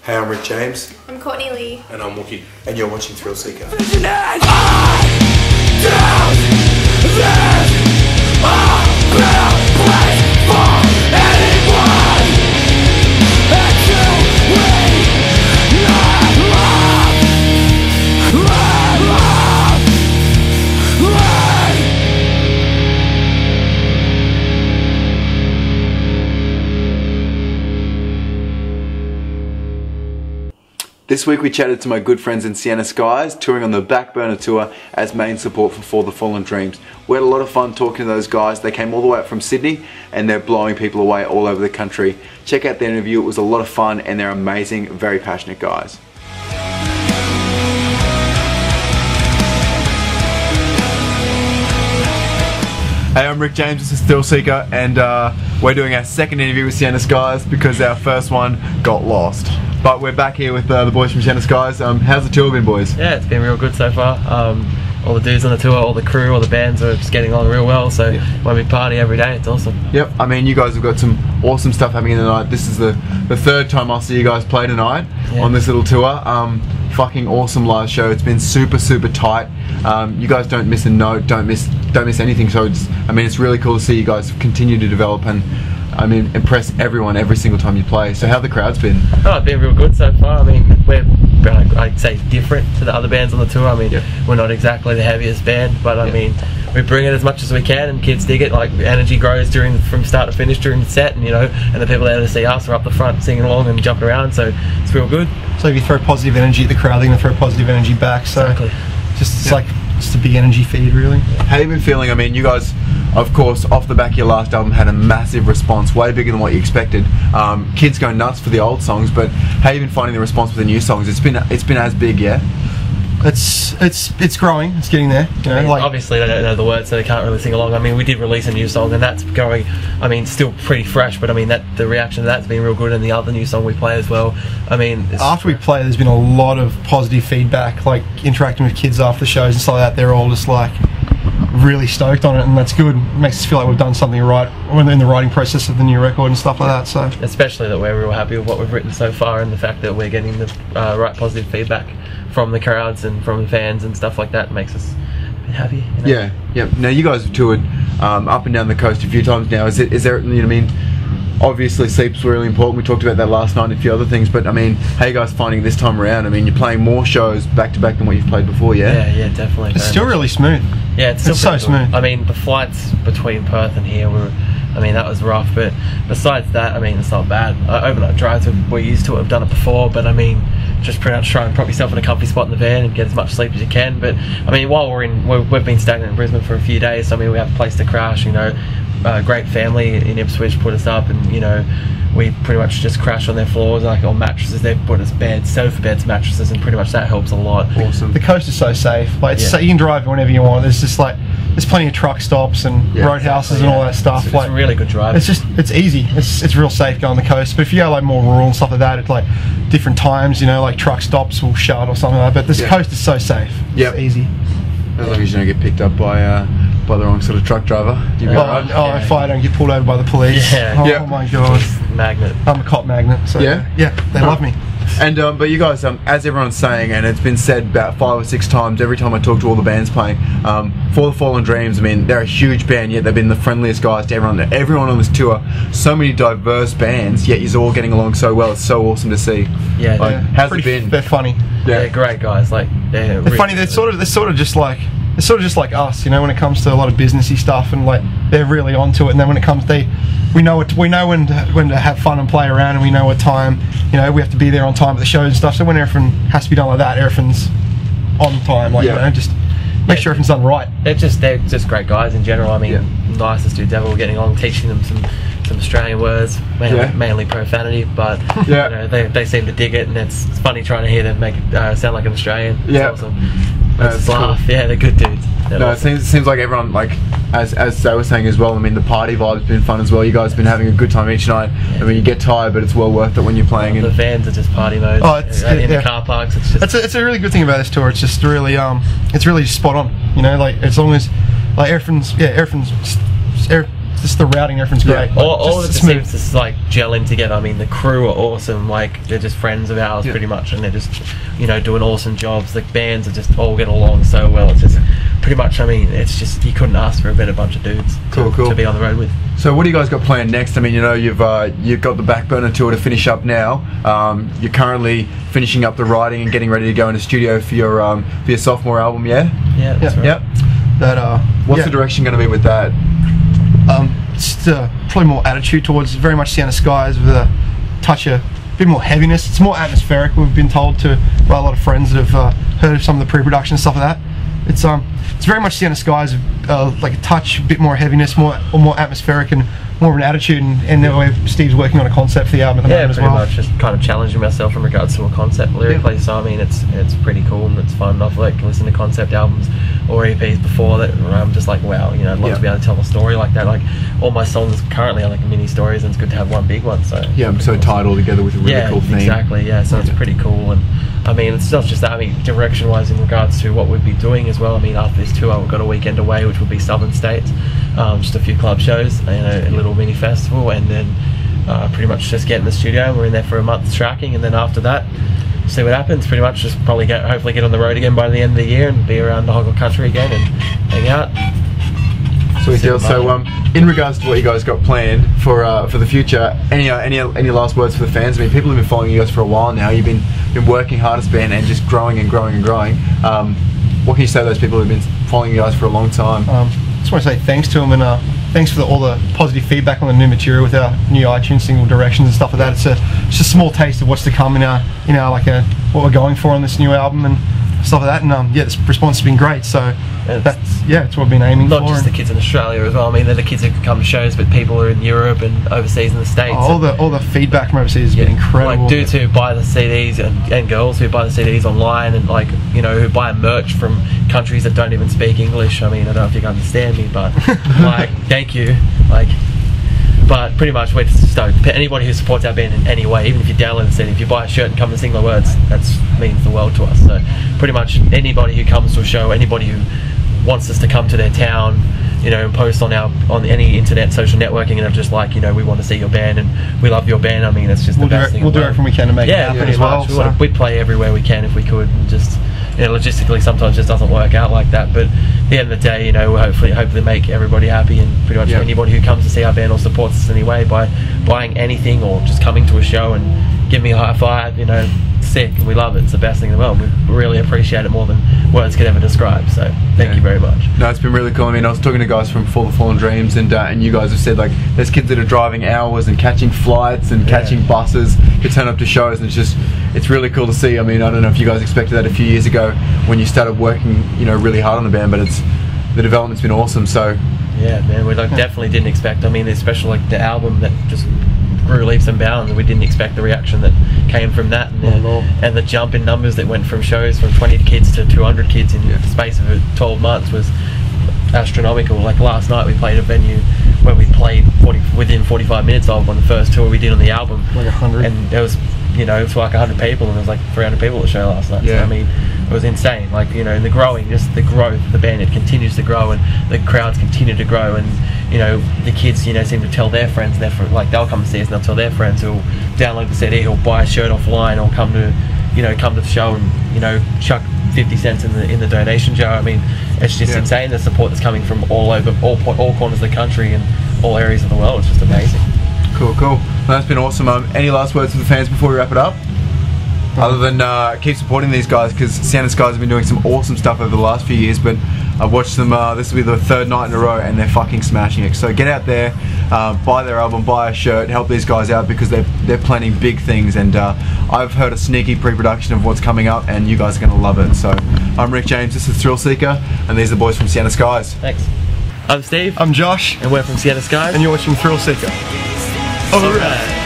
Hey, I'm Rick James. I'm Courtney Lee. And I'm Wookie. And you're watching Thrillseeker. This week we chatted to my good friends in Sienna Skies, touring on the Back Burner Tour as main support for the Fallen Dreams. We had a lot of fun talking to those guys. They came all the way up from Sydney and they're blowing people away all over the country. Check out the interview, it was a lot of fun and they're amazing, very passionate guys. Hey, I'm Rick James, this is Thrillseeker, and we're doing our second interview with Sienna Skies because our first one got lost. But we're back here with the boys from Sienna Skies. How's the tour been, boys? Yeah, it's been real good so far. All the dudes on the tour, all the crew, all the bands are just getting on real well, so when we party every day, it's awesome. Yep, I mean, you guys have got some awesome stuff happening tonight. This is the third time I'll see you guys play tonight on this little tour. Fucking awesome live show. It's been super tight. You guys don't miss a note, don't miss anything, so it's really cool to see you guys continue to develop and impress everyone every single time you play. So how have the crowds been? Oh, it's been real good so far. I mean, we're, I'd say, different to the other bands on the tour. I mean, we're not exactly the heaviest band, but I mean, we bring it as much as we can and kids dig it. Like, energy grows from start to finish during the set, and and the people there to see us are up the front singing along and jumping around, so it's real good. So if you throw positive energy at the crowd, they're going to throw positive energy back, so exactly. It's like just a big energy feed, really. How have you been feeling? I mean, you guys, of course, off the back of your last album had a massive response, way bigger than what you expected. Kids go nuts for the old songs, but how have you been finding the response for the new songs? It's been as big, yeah? It's growing, it's getting there. I mean, like, obviously they don't know the words, so they can't really sing along. I mean, we did release a new song and that's going, still pretty fresh, but the reaction to that's been real good, and the other new song we play as well. After we play, there's been a lot of positive feedback, like interacting with kids after the shows and stuff like that. They're all just like really stoked on it, and that's good. It makes us feel like we've done something right when in the writing process of the new record and stuff like that. So especially that we're real happy with what we've written so far, and the fact that we're getting the right positive feedback from the crowds and from the fans and stuff like that makes us happy. Yeah. Now you guys have toured up and down the coast a few times now. Is there? Obviously sleep's really important. We talked about that last night and a few other things, but how are you guys finding this time around? You're playing more shows back to back than what you've played before, yeah? Yeah, definitely. It's still really smooth. Yeah, it's still so smooth. The flights between Perth and here that was rough, but besides that, it's not bad. Overnight drives, we're used to it, I've done it before, but just pretty much try and prop yourself in a comfy spot in the van and get as much sleep as you can. But while we've been stagnant in Brisbane for a few days, so we have a place to crash, great family in Ipswich put us up, and we pretty much just crash on their floors, like on mattresses. They've put us beds, sofa beds, mattresses, and pretty much that helps a lot. Awesome. The coast is so safe. So you can drive whenever you want. There's plenty of truck stops and roadhouses and all that stuff. It's a really good drive. It's easy. It's real safe going the coast. But if you go more rural and stuff like that, it's different times. Like truck stops will shut or something like that. But this coast is so safe. It's easy. As long as you don't get picked up by the wrong sort of truck driver. If I don't get pulled over by the police. Oh my god. Magnet. I'm a cop magnet. So they love me. And but you guys, as everyone's saying, and it's been said about 5 or 6 times every time I talk to all the bands playing, for the Fallen Dreams, they're a huge band, yet they've been the friendliest guys to everyone on this tour. So many diverse bands, yet you're all getting along so well. It's so awesome to see. How's it been? They're funny. They're great guys. They're really funny. They're sort of just like us, when it comes to a lot of businessy stuff, and they're really onto it. And then when it comes, we know when to have fun and play around, and we know what time, we have to be there on time at the shows and stuff. So when everything has to be done like that, everything's on time. Just make sure everything's done right. They're just great guys in general. Nice as do devil, getting along, teaching them some Australian words, mainly profanity, but they seem to dig it, and it's funny trying to hear them make it sound like an Australian. It's awesome. Let's laugh. Cool. Yeah, they're good dudes. It seems like everyone, as they were saying as well, the party vibe's been fun as well. You guys have been having a good time each night. You get tired, but it's well worth it when you're playing. The fans are just party mode. In the car parks, it's a really good thing about this tour. It's just really it's really spot on. As long as everything's just the routing and everything's great. All of it just seems to like gel in together. I mean, the crew are awesome. Like, they're just friends of ours pretty much, and they're just, you know, doing awesome jobs. The bands are just all get along so well. It's just pretty much, I mean, it's just, you couldn't ask for a better bunch of dudes to be on the road with. So what do you guys got planned next? I mean, you know, you've got the Backburner tour to finish up now. You're currently finishing up the writing and getting ready to go in the studio for your sophomore album, yeah? Yeah, that's right. Yep. What's the direction going to be with that? Just probably more attitude towards very much Sienna Skies with a touch of a bit more heaviness. It's more atmospheric. We've been told by a lot of friends that have heard of some of the pre-production and stuff like that. It's very much Sienna Skies, like a touch, a bit more heaviness, more atmospheric, and more of an attitude. And that way, Steve's working on a concept for the album at the moment as well. Yeah, pretty much just kind of challenging myself in regards to a concept lyrically. So I mean, it's pretty cool and it's fun. I've like listened to concept albums or EPs before that I'm just like, wow, you know, I'd love to be able to tell a story like that. Like, all my songs currently are like mini stories, and it's good to have one big one. So yeah, so tied all together with a really cool theme. Exactly. Yeah, so it's pretty cool. And I mean, it's not just that. I mean, direction-wise, in regards to what we'd be doing as well. I mean, after this tour, we've got a weekend away, which will be Southern States, just a few club shows, and a little mini festival, and then pretty much just get in the studio. We're in there for a month tracking, and then after that, see what happens. Pretty much just probably hopefully get on the road again by the end of the year and be around the whole country again and hang out. Sweet deal. So, in regards to what you guys got planned for the future, any last words for the fans? I mean, people have been following you guys for a while now. You've been working hard as a band and just growing and growing and growing. What can you say to those people who've been following you guys for a long time? Just want to say thanks to them, and thanks for all the positive feedback on the new material with our new iTunes single Directions and stuff like that. It's just a small taste of what's to come in our what we're going for on this new album and stuff like that. And yeah, this response has been great. So it's what we've been aiming for. Not just the kids in Australia as well. I mean, they're the kids who can come to shows, but people are in Europe and overseas in the States. All the feedback from overseas has been incredible. Like dudes who buy the CDs and girls who buy the CDs online, and like, you know, who buy merch from countries that don't even speak English. I mean, I don't know if you can understand me, but like, thank you. Like, but pretty much we're just stoked. Anybody who supports our band in any way, even if you download the CD, if you buy a shirt and come and sing the words, that means the world to us. So pretty much anybody who comes to a show, anybody who wants us to come to their town, you know, and post on any internet social networking, and are just like, you know, we want to see your band and we love your band. I mean, it's just the best thing. We'll do everything we can to make it happen pretty as well. Much. We'd play everywhere we can if we could, and just, you know, logistically sometimes it just doesn't work out like that. But at the end of the day, you know, we'll hopefully make everybody happy, and pretty much anybody who comes to see our band or supports us anyway by buying anything or just coming to a show and give me a high five, you know, sick. We love it. It's the best thing in the world. We really appreciate it more than words could ever describe. So thank you very much. No, it's been really cool. I mean, I was talking to guys from For the Fallen Dreams, and you guys have said, like, there's kids that are driving hours and catching flights and catching buses to turn up to shows, and it's really cool to see. I mean, I don't know if you guys expected that a few years ago when you started working, you know, really hard on the band, but the development's been awesome. So yeah, man, we definitely didn't expect. I mean, especially like the album that just grew leaps and bounds, and we didn't expect the reaction that came from that, and the jump in numbers that went from shows from 20 kids to 200 kids in the space of 12 months was astronomical. Like last night we played a venue where we played within 45 minutes of on the first tour we did on the album, like 100, and there was, you know, for like 100 people, and there was like 300 people at the show last night. So, I mean, it was insane. Like, you know, the growth of the band, it continues to grow, and the crowds continue to grow, and, you know, the kids, you know, seem to tell their friends, and they'll come and see us, and they'll tell their friends who'll download the CD, who'll buy a shirt offline, or come to the show and, you know, chuck 50 cents in the donation jar. I mean, it's just insane, the support that's coming from all corners of the country and all areas of the world. It's just amazing. Cool. Well, that's been awesome. Any last words for the fans before we wrap it up? Other than keep supporting these guys, because Sienna Skies have been doing some awesome stuff over the last few years, but I've watched them, this will be the third night in a row, and they're fucking smashing it. So get out there, buy their album, buy a shirt, help these guys out, because they're planning big things, and I've heard a sneaky pre-production of what's coming up, and you guys are going to love it. So I'm Rick James, this is Thrillseeker, and these are the boys from Sienna Skies. Thanks. I'm Steve. I'm Josh. And we're from Sienna Skies. And you're watching Thrillseeker. Alright.